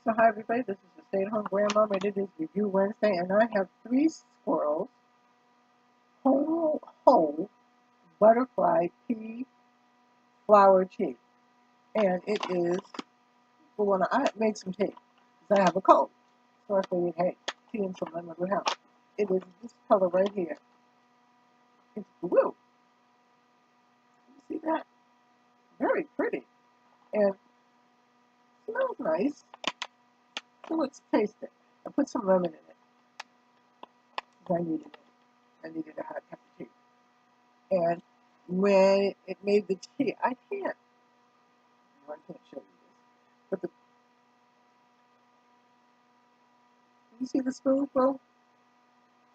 So hi everybody, this is the Stay-at-Home Grandmom, and it is Review Wednesday, and I have 3 Squirrels whole butterfly pea flower tea, and it is for when I made some tea because I have a cold. So I figured, hey, tea and some lemon would help. It is this color right here. It's blue. You see that? Very pretty, and smells nice. So let's taste it. I put some lemon in it because I needed it. I needed a hot cup of tea. And when it made the tea, I can't show you this, but you see the spoon flow?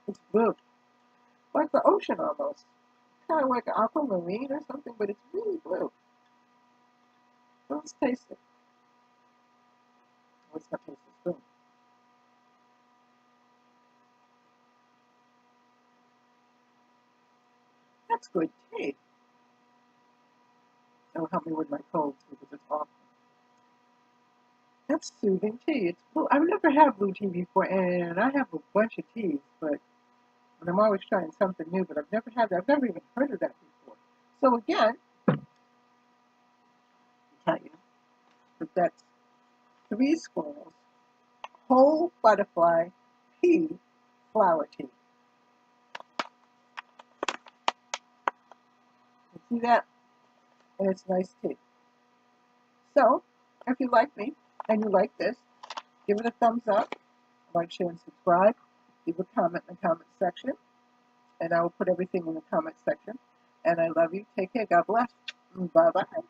It's blue, like the ocean almost, kind of like an aquamarine or something, but it's really blue. So let's taste it. Let's not taste the spoon. That's good tea. That'll help me with my colds because it's awful. That's soothing tea. It's blue. I've never had blue tea before, and I have a bunch of teas, but and I'm always trying something new, but I've never had that. I've never even heard of that before. So again, I'll tell you that that's 3 Squirrels whole butterfly pea flower tea. You see that? And it's nice tea. So, if you like me and you like this, give it a thumbs up, like, share, and subscribe. Leave a comment in the comment section, and I will put everything in the comment section. And I love you. Take care. God bless. Bye-bye.